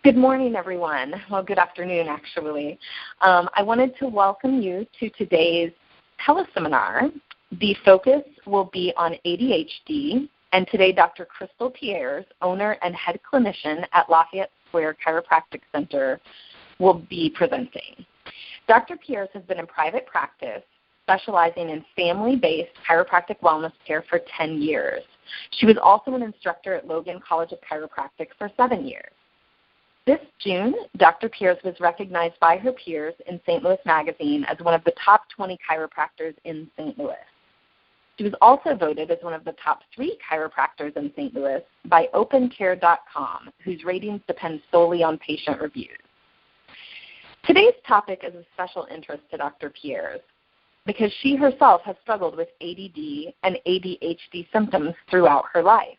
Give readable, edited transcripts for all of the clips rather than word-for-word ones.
Good morning, everyone. Well, good afternoon, actually. I wanted to welcome you to today's teleseminar. The focus will be on ADHD, and today Dr. Crystal Peairs, owner and head clinician at Lafayette Square Chiropractic Center, will be presenting. Dr. Peairs has been in private practice, specializing in family-based chiropractic wellness care for 10 years. She was also an instructor at Logan College of Chiropractic for 7 years. This June, Dr. Peairs was recognized by her peers in St. Louis Magazine as one of the top 20 chiropractors in St. Louis. She was also voted as one of the top 3 chiropractors in St. Louis by OpenCare.com, whose ratings depend solely on patient reviews. Today's topic is of special interest to Dr. Peairs because she herself has struggled with ADD and ADHD symptoms throughout her life.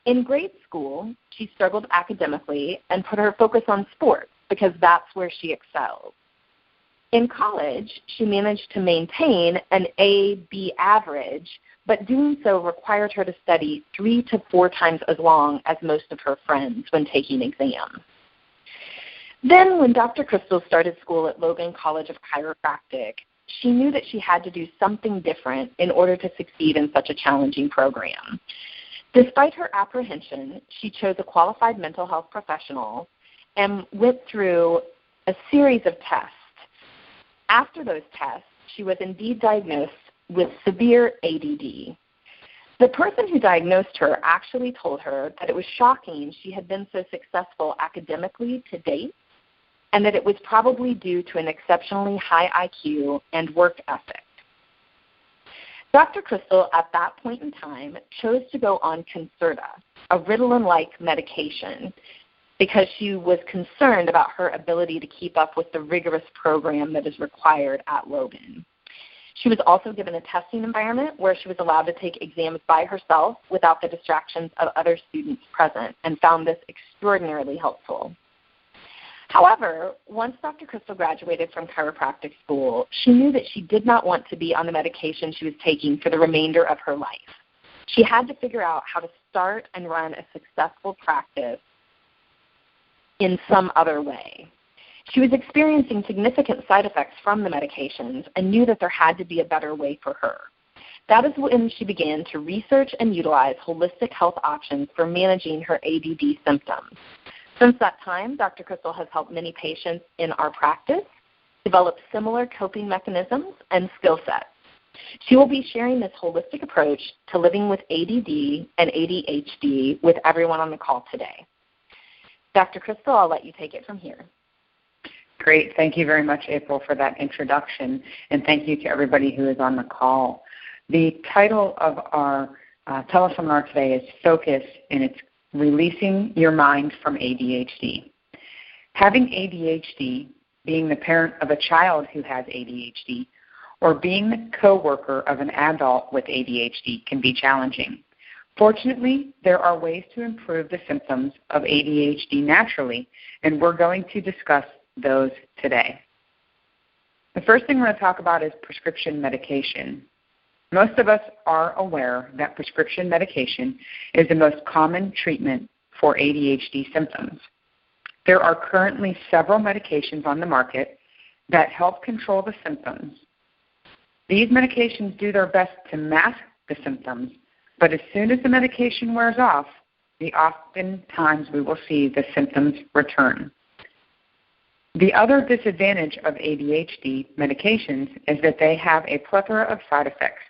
In grade school, she struggled academically and put her focus on sports because that's where she excelled. In college, she managed to maintain an A-B average, but doing so required her to study 3 to 4 times as long as most of her friends when taking exams. Then when Dr. Crystal started school at Logan College of Chiropractic, she knew that she had to do something different in order to succeed in such a challenging program. Despite her apprehension, she chose a qualified mental health professional and went through a series of tests. After those tests, she was indeed diagnosed with severe ADD. The person who diagnosed her actually told her that it was shocking she had been so successful academically to date, and that it was probably due to an exceptionally high IQ and work ethic. Dr. Crystal, at that point in time, chose to go on Concerta, a Ritalin-like medication, because she was concerned about her ability to keep up with the rigorous program that is required at Logan. She was also given a testing environment where she was allowed to take exams by herself without the distractions of other students present, and found this extraordinarily helpful. However, once Dr. Crystal graduated from chiropractic school, she knew that she did not want to be on the medication she was taking for the remainder of her life. She had to figure out how to start and run a successful practice in some other way. She was experiencing significant side effects from the medications and knew that there had to be a better way for her. That is when she began to research and utilize holistic health options for managing her ADD symptoms. Since that time, Dr. Crystal has helped many patients in our practice develop similar coping mechanisms and skill sets. She will be sharing this holistic approach to living with ADD and ADHD with everyone on the call today. Dr. Crystal, I'll let you take it from here. Great. Thank you very much, April, for that introduction, and thank you to everybody who is on the call. The title of our teleseminar today is Focus, and it's Releasing Your Mind from ADHD. Having ADHD, being the parent of a child who has ADHD, or being the coworker of an adult with ADHD can be challenging. Fortunately, there are ways to improve the symptoms of ADHD naturally, and we're going to discuss those today. The first thing we're going to talk about is prescription medication. Most of us are aware that prescription medication is the most common treatment for ADHD symptoms. There are currently several medications on the market that help control the symptoms. These medications do their best to mask the symptoms, but as soon as the medication wears off, oftentimes we will see the symptoms return. The other disadvantage of ADHD medications is that they have a plethora of side effects,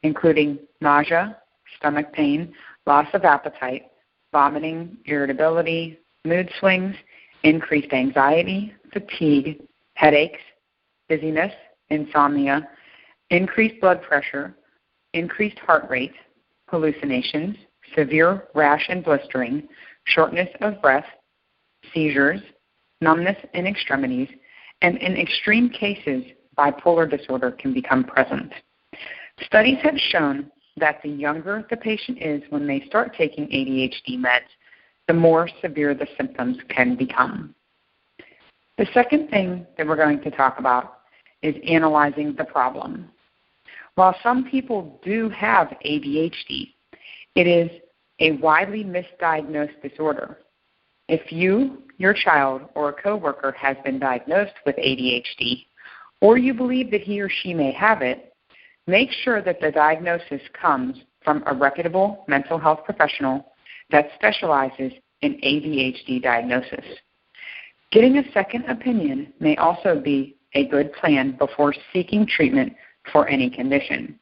including nausea, stomach pain, loss of appetite, vomiting, irritability, mood swings, increased anxiety, fatigue, headaches, dizziness, insomnia, increased blood pressure, increased heart rate, hallucinations, severe rash and blistering, shortness of breath, seizures, numbness in extremities, and in extreme cases, bipolar disorder can become present. Studies have shown that the younger the patient is when they start taking ADHD meds, the more severe the symptoms can become. The second thing that we're going to talk about is analyzing the problem. While some people do have ADHD, it is a widely misdiagnosed disorder. If you your child or a coworker has been diagnosed with ADHD, or you believe that he or she may have it, make sure that the diagnosis comes from a reputable mental health professional that specializes in ADHD diagnosis. Getting a second opinion may also be a good plan before seeking treatment for any condition.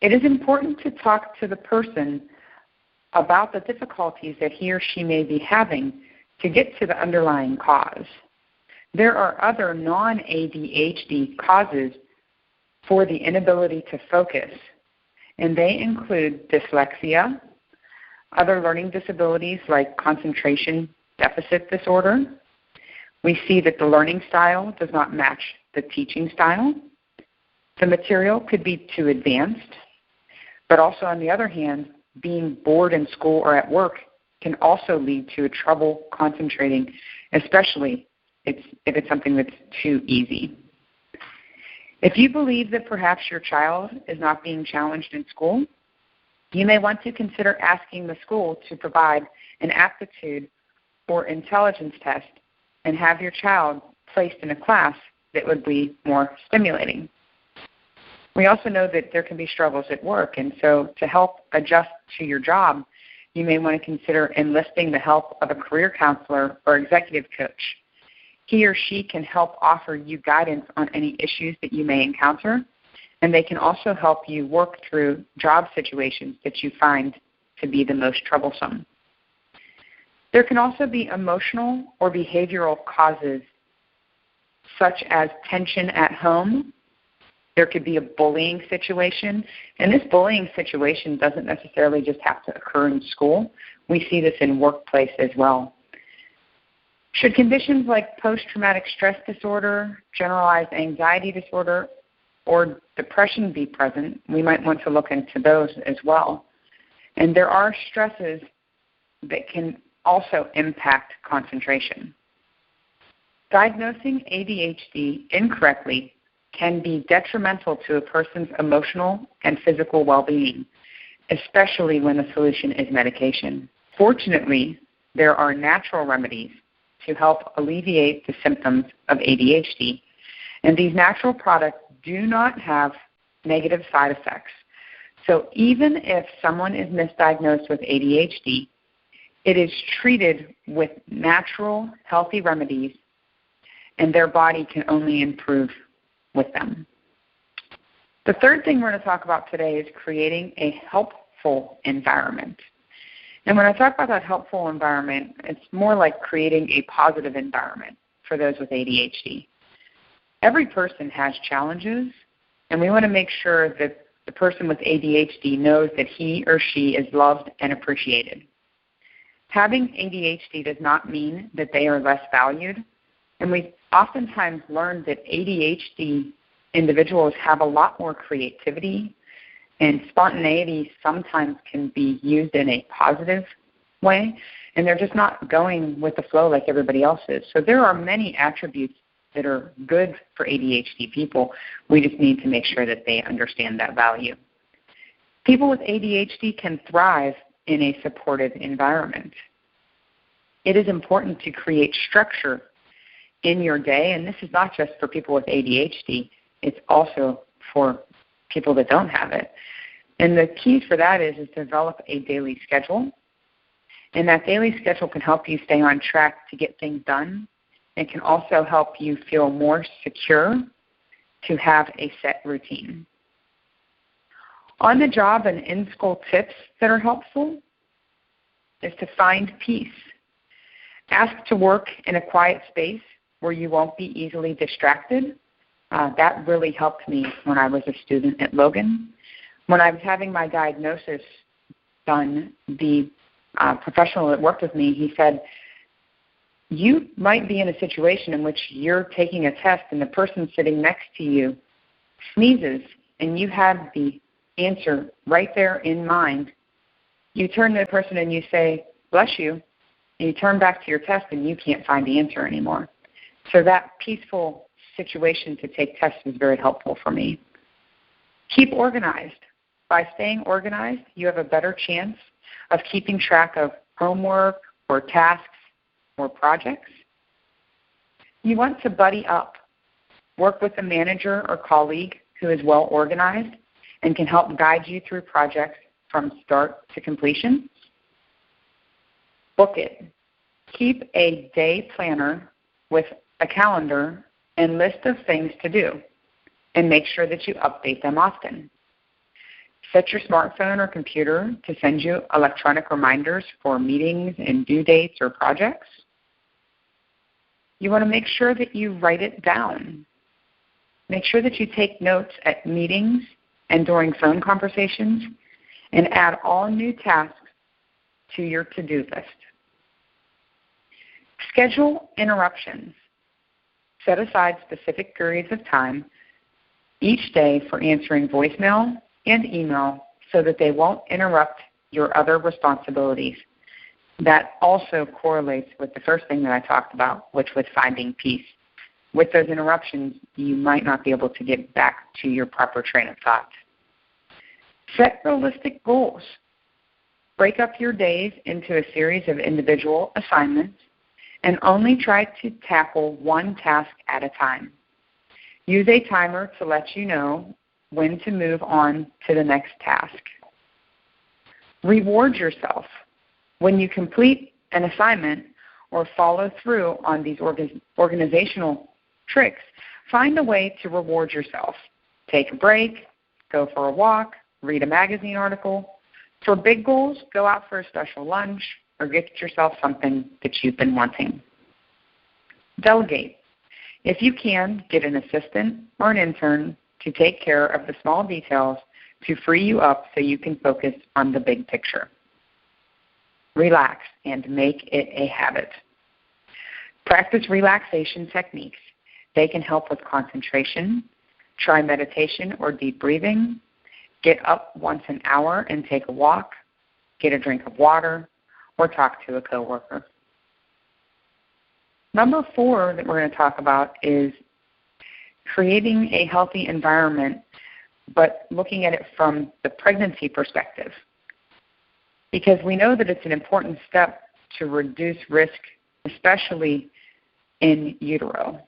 It is important to talk to the person about the difficulties that he or she may be having to get to the underlying cause. There are other non-ADHD causes for the inability to focus, and they include dyslexia, other learning disabilities like concentration deficit disorder. We see that the learning style does not match the teaching style. The material could be too advanced, but also on the other hand, being bored in school or at work can also lead to trouble concentrating, especially if it's something that's too easy. If you believe that perhaps your child is not being challenged in school, you may want to consider asking the school to provide an aptitude or intelligence test and have your child placed in a class that would be more stimulating. We also know that there can be struggles at work, and so to help adjust to your job, you may want to consider enlisting the help of a career counselor or executive coach. He or she can help offer you guidance on any issues that you may encounter, and they can also help you work through job situations that you find to be the most troublesome. There can also be emotional or behavioral causes, such as tension at home. There could be a bullying situation, and this bullying situation doesn't necessarily just have to occur in school. We see this in workplace as well. Should conditions like post-traumatic stress disorder, generalized anxiety disorder, or depression be present, we might want to look into those as well. And there are stresses that can also impact concentration. Diagnosing ADHD incorrectly can be detrimental to a person's emotional and physical well-being, especially when the solution is medication. Fortunately, there are natural remedies to help alleviate the symptoms of ADHD, and these natural products do not have negative side effects. So even if someone is misdiagnosed with ADHD, it is treated with natural, healthy remedies, and their body can only improve with them. The third thing we're going to talk about today is creating a helpful environment. And when I talk about that helpful environment, it's more like creating a positive environment for those with ADHD. Every person has challenges, and we want to make sure that the person with ADHD knows that he or she is loved and appreciated. Having ADHD does not mean that they are less valued, and we oftentimes learn that ADHD individuals have a lot more creativity, and spontaneity sometimes can be used in a positive way, and they're just not going with the flow like everybody else is. So there are many attributes that are good for ADHD people. We just need to make sure that they understand that value. People with ADHD can thrive in a supportive environment. It is important to create structure in your day, and this is not just for people with ADHD, it's also for people that don't have it. And the key for that is to develop a daily schedule, and that daily schedule can help you stay on track to get things done. It can also help you feel more secure to have a set routine. On the job and in-school tips that are helpful is to find peace. Ask to work in a quiet space where you won't be easily distracted. That really helped me when I was a student at Logan. When I was having my diagnosis done, the professional that worked with me, he said, you might be in a situation in which you're taking a test and the person sitting next to you sneezes and you have the answer right there in mind. You turn to the person and you say, bless you, and you turn back to your test and you can't find the answer anymore. So that peaceful situation to take tests was very helpful for me. Keep organized. By staying organized, you have a better chance of keeping track of homework or tasks or projects. You want to buddy up. Work with a manager or colleague who is well organized and can help guide you through projects from start to completion. Book it. Keep a day planner with a calendar and list of things to do, and make sure that you update them often. Set your smartphone or computer to send you electronic reminders for meetings and due dates or projects. You want to make sure that you write it down. Make sure that you take notes at meetings and during phone conversations, and add all new tasks to your to-do list. Schedule interruptions. Set aside specific periods of time each day for answering voicemail and email so that they won't interrupt your other responsibilities. That also correlates with the first thing that I talked about, which was finding peace. With those interruptions, you might not be able to get back to your proper train of thought. Set realistic goals. Break up your days into a series of individual assignments and only try to tackle one task at a time. Use a timer to let you know when to move on to the next task. Reward yourself. When you complete an assignment or follow through on these organizational tricks, find a way to reward yourself. Take a break, go for a walk, read a magazine article. For big goals, go out for a special lunch or get yourself something that you've been wanting. Delegate. If you can, get an assistant or an intern to take care of the small details to free you up so you can focus on the big picture. Relax and make it a habit. Practice relaxation techniques. They can help with concentration. Try meditation or deep breathing. Get up once an hour and take a walk. Get a drink of water or talk to a coworker. Number 4 that we're going to talk about is creating a healthy environment, but looking at it from the pregnancy perspective. Because we know that it's an important step to reduce risk, especially in utero.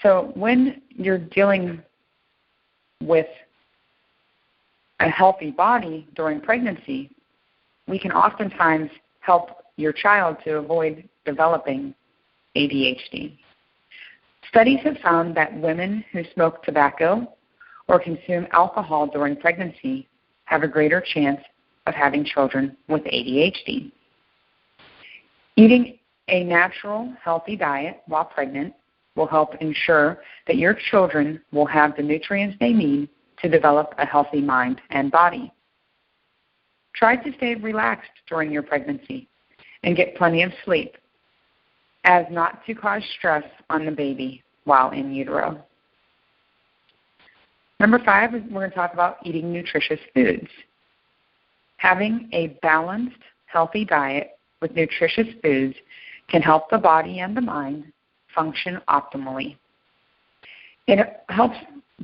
So when you're dealing with a healthy body during pregnancy, we can oftentimes help your child to avoid developing ADHD. Studies have found that women who smoke tobacco or consume alcohol during pregnancy have a greater chance of having children with ADHD. Eating a natural, healthy diet while pregnant will help ensure that your children will have the nutrients they need to develop a healthy mind and body. Try to stay relaxed during your pregnancy and get plenty of sleep, as not to cause stress on the baby while in utero. Number 5, we're going to talk about eating nutritious foods. Having a balanced, healthy diet with nutritious foods can help the body and the mind function optimally. It helps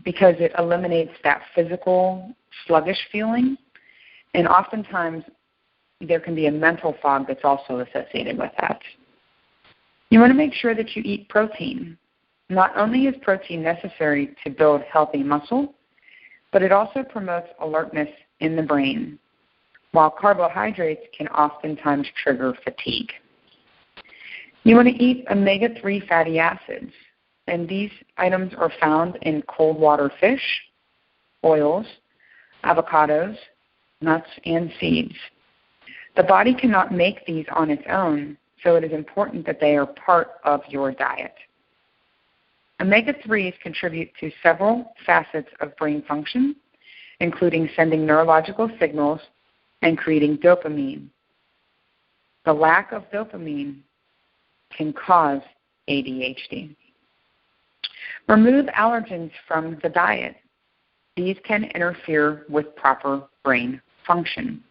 because it eliminates that physical, sluggish feeling, and oftentimes there can be a mental fog that's also associated with that. You want to make sure that you eat protein. Not only is protein necessary to build healthy muscle, but it also promotes alertness in the brain, while carbohydrates can oftentimes trigger fatigue. You want to eat omega-3 fatty acids, and these items are found in cold water fish, oils, avocados, nuts, and seeds. The body cannot make these on its own, so it is important that they are part of your diet. Omega-3s contribute to several facets of brain function, including sending neurological signals and creating dopamine. The lack of dopamine can cause ADHD. Remove allergens from the diet. These can interfere with proper brain function.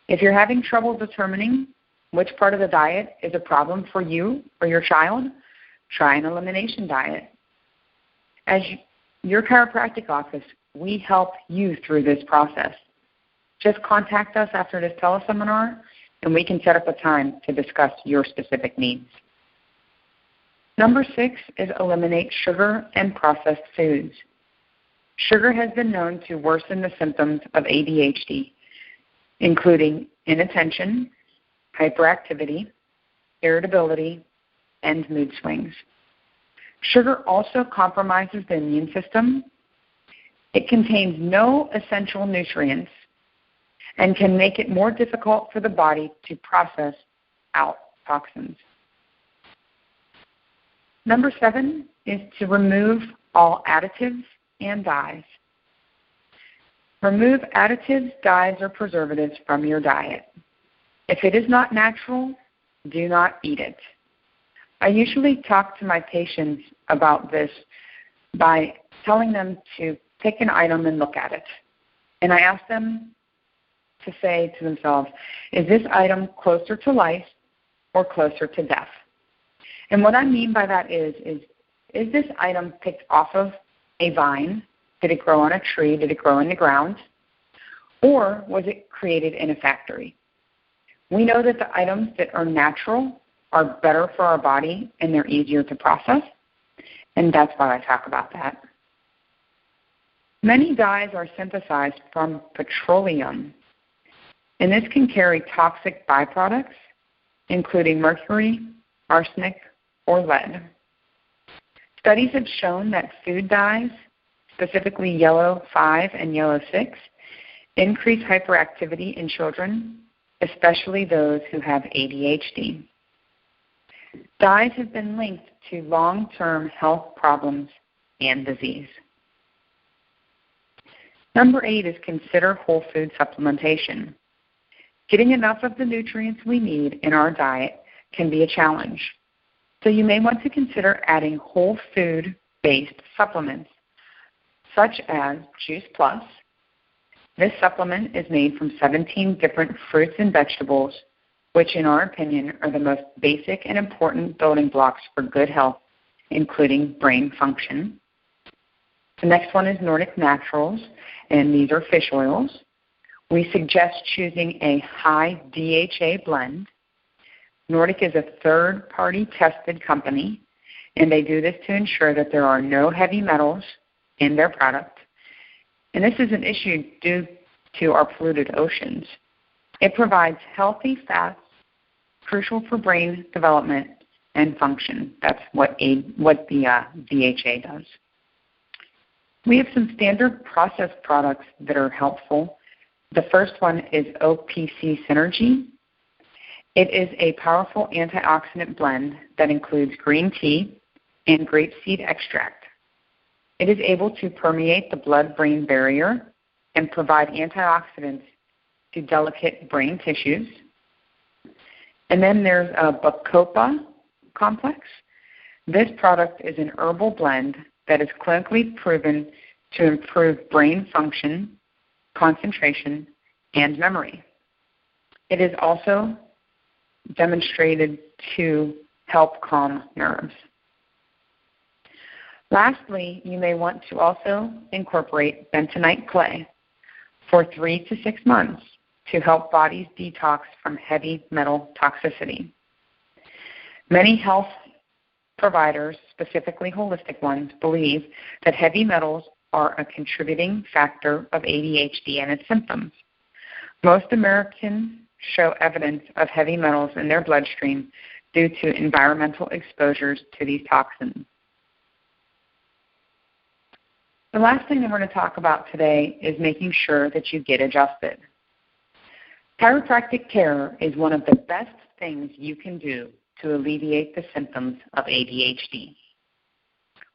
If you're having trouble determining which part of the diet is a problem for you or your child, try an elimination diet. As your chiropractic office, we help you through this process. Just contact us after this teleseminar, and we can set up a time to discuss your specific needs. Number 6 is eliminate sugar and processed foods. Sugar has been known to worsen the symptoms of ADHD, including inattention, hyperactivity, irritability, and mood swings. Sugar also compromises the immune system. It contains no essential nutrients and can make it more difficult for the body to process out toxins. Number 7 is to remove all additives and dyes. Remove additives, dyes, or preservatives from your diet. If it is not natural, do not eat it. I usually talk to my patients about this by telling them to pick an item and look at it. And I ask them to say to themselves, is this item closer to life or closer to death? And what I mean by that is this item picked off of a vine? Did it grow on a tree? Did it grow in the ground? Or was it created in a factory? We know that the items that are natural are better for our body and they're easier to process, and that's why I talk about that. Many dyes are synthesized from petroleum, and this can carry toxic byproducts, including mercury, arsenic, or lead. Studies have shown that food dyes, specifically yellow 5 and yellow 6, increase hyperactivity in children, especially those who have ADHD. Dyes have been linked to long-term health problems and disease. Number 8 is consider whole food supplementation. Getting enough of the nutrients we need in our diet can be a challenge. So you may want to consider adding whole food-based supplements, such as Juice Plus. This supplement is made from 17 different fruits and vegetables, which in our opinion are the most basic and important building blocks for good health, including brain function. The next one is Nordic Naturals, and these are fish oils. We suggest choosing a high DHA blend. Nordic is a third-party tested company, and they do this to ensure that there are no heavy metals in their product. And this is an issue due to our polluted oceans. It provides healthy fats, crucial for brain development and function. That's what the DHA does. We have some standard processed products that are helpful. The first one is OPC Synergy. It is a powerful antioxidant blend that includes green tea and grapeseed extract. It is able to permeate the blood-brain barrier and provide antioxidants to delicate brain tissues. And then there's a Bacopa complex. This product is an herbal blend that is clinically proven to improve brain function, concentration, and memory. It is also demonstrated to help calm nerves. Lastly, you may want to also incorporate bentonite clay for 3 to 6 months to help bodies detox from heavy metal toxicity. Many health providers, specifically holistic ones, believe that heavy metals are a contributing factor of ADHD and its symptoms. Most Americans show evidence of heavy metals in their bloodstream due to environmental exposures to these toxins. The last thing I'm going to talk about today is making sure that you get adjusted. Chiropractic care is one of the best things you can do to alleviate the symptoms of ADHD.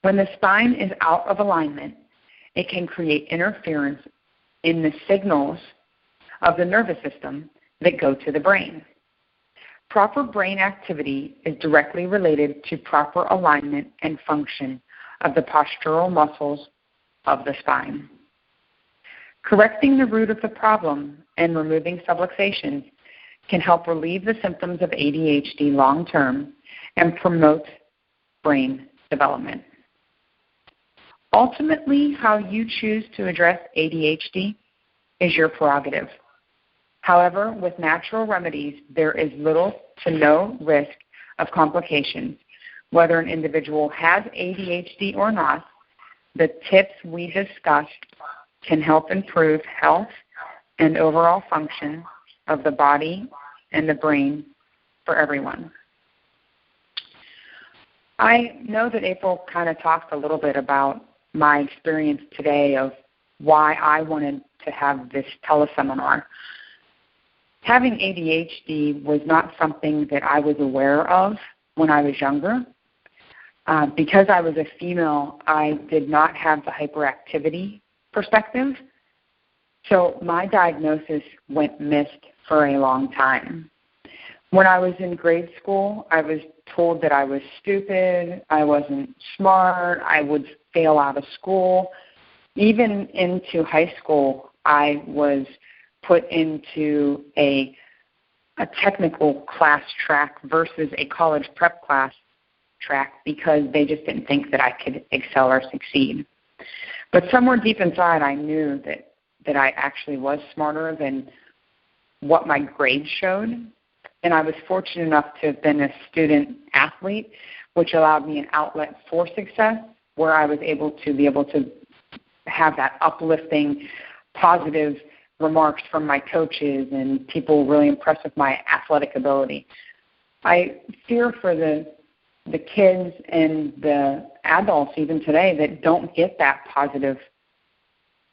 When the spine is out of alignment, it can create interference in the signals of the nervous system that go to the brain. Proper brain activity is directly related to proper alignment and function of the postural muscles of the spine. Correcting the root of the problem and removing subluxation can help relieve the symptoms of ADHD long-term and promote brain development. Ultimately, how you choose to address ADHD is your prerogative. However, with natural remedies, there is little to no risk of complications. Whether an individual has ADHD or not, the tips we discussed can help improve health and overall function of the body and the brain for everyone. I know that April kind of talked a little bit about my experience today of why I wanted to have this teleseminar. Having ADHD was not something that I was aware of when I was younger. Because I was a female, I did not have the hyperactivity perspective. So my diagnosis went missed for a long time. When I was in grade school, I was told that I was stupid, I wasn't smart, I would fail out of school. Even into high school, I was put into a technical class track versus a college prep class track because they just didn't think that I could excel or succeed. But somewhere deep inside, I knew that I actually was smarter than what my grades showed. And I was fortunate enough to have been a student athlete, which allowed me an outlet for success where I was able to have that uplifting, positive remarks from my coaches and people really impressed with my athletic ability. I fear for the kids and the adults even today that don't get that positive,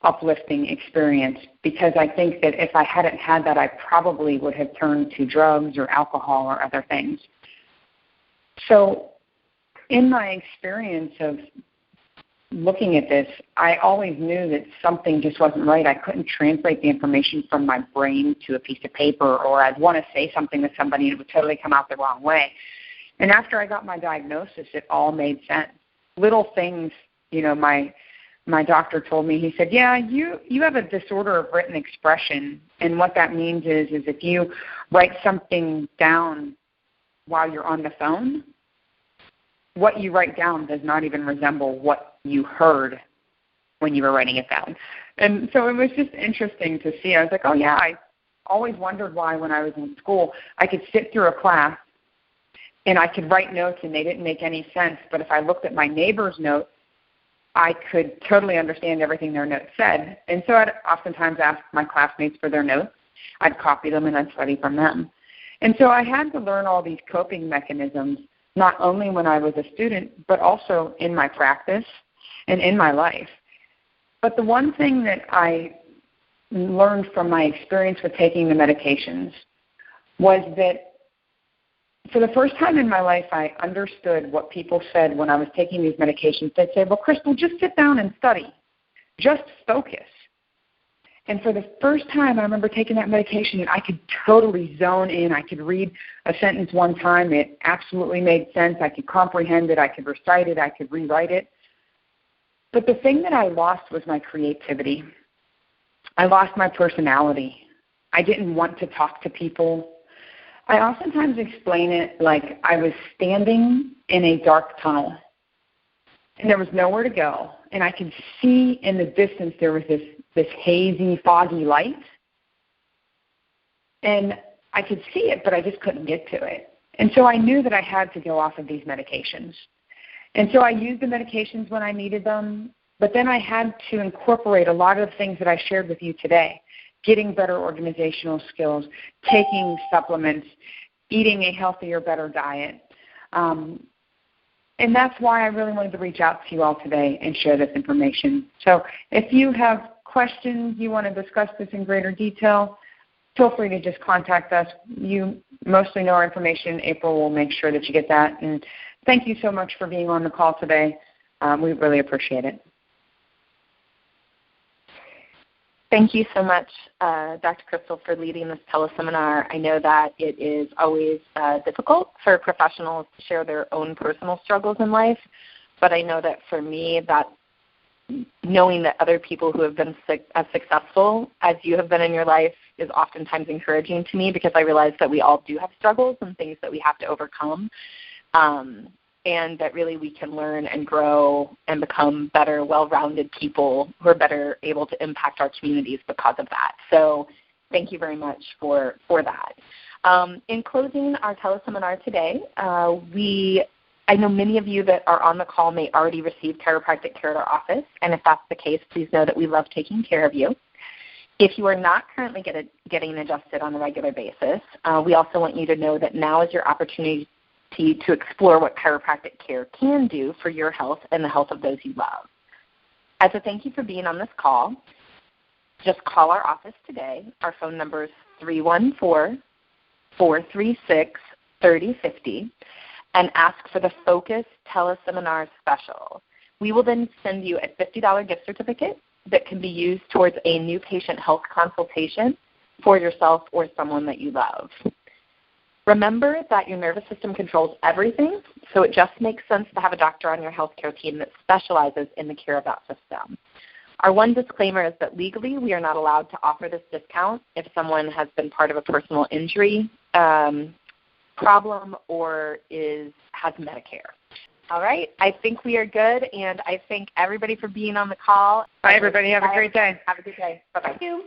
uplifting experience, because I think that if I hadn't had that, I probably would have turned to drugs or alcohol or other things. So in my experience of looking at this, I always knew that something just wasn't right. I couldn't translate the information from my brain to a piece of paper, or I'd want to say something to somebody and it would totally come out the wrong way. And after I got my diagnosis, it all made sense. Little things, my doctor told me, he said, yeah, you have a disorder of written expression. And what that means is if you write something down while you're on the phone, what you write down does not even resemble what you heard when you were writing it down. And so it was just interesting to see. I was like, oh, yeah, I always wondered why when I was in school I could sit through a class and I could write notes and they didn't make any sense. But if I looked at my neighbor's notes, I could totally understand everything their notes said. And so I'd oftentimes ask my classmates for their notes. I'd copy them and I'd study from them. And so I had to learn all these coping mechanisms, not only when I was a student, but also in my practice and in my life. But the one thing that I learned from my experience with taking the medications was that for the first time in my life, I understood what people said when I was taking these medications. They'd say, well, Crystal, just sit down and study. Just focus. And for the first time, I remember taking that medication, and I could totally zone in. I could read a sentence one time. It absolutely made sense. I could comprehend it. I could recite it. I could rewrite it. But the thing that I lost was my creativity. I lost my personality. I didn't want to talk to people. I oftentimes explain it like I was standing in a dark tunnel, and there was nowhere to go, and I could see in the distance there was this hazy, foggy light, and I could see it, but I just couldn't get to it. And so I knew that I had to go off of these medications. And so I used the medications when I needed them, but then I had to incorporate a lot of the things that I shared with you today. Getting better organizational skills, taking supplements, eating a healthier, better diet. And that's why I really wanted to reach out to you all today and share this information. So if you have questions, you want to discuss this in greater detail, feel free to just contact us. You mostly know our information. April will make sure that you get that. And thank you so much for being on the call today. We really appreciate it. Thank you so much, Dr. Crystal, for leading this teleseminar. I know that it is always difficult for professionals to share their own personal struggles in life, but I know that for me, that knowing that other people who have been as successful as you have been in your life is oftentimes encouraging to me, because I realize that we all do have struggles and things that we have to overcome. And that really we can learn and grow and become better, well-rounded people who are better able to impact our communities because of that. So thank you very much for that. In closing our teleseminar today, I know many of you that are on the call may already receive chiropractic care at our office, and if that's the case, please know that we love taking care of you. If you are not currently getting adjusted on a regular basis, we also want you to know that now is your opportunity to explore what chiropractic care can do for your health and the health of those you love. As a thank you for being on this call, just call our office today. Our phone number is 314-436-3050 and ask for the Focus Teleseminar Special. We will then send you a $50 gift certificate that can be used towards a new patient health consultation for yourself or someone that you love. Remember that your nervous system controls everything, so it just makes sense to have a doctor on your healthcare team that specializes in the care of that system. Our one disclaimer is that legally we are not allowed to offer this discount if someone has been part of a personal injury problem or has Medicare. All right, I think we are good, and I thank everybody for being on the call. Bye, everybody. Have a great day. Have a good day. Bye-bye. Thank you.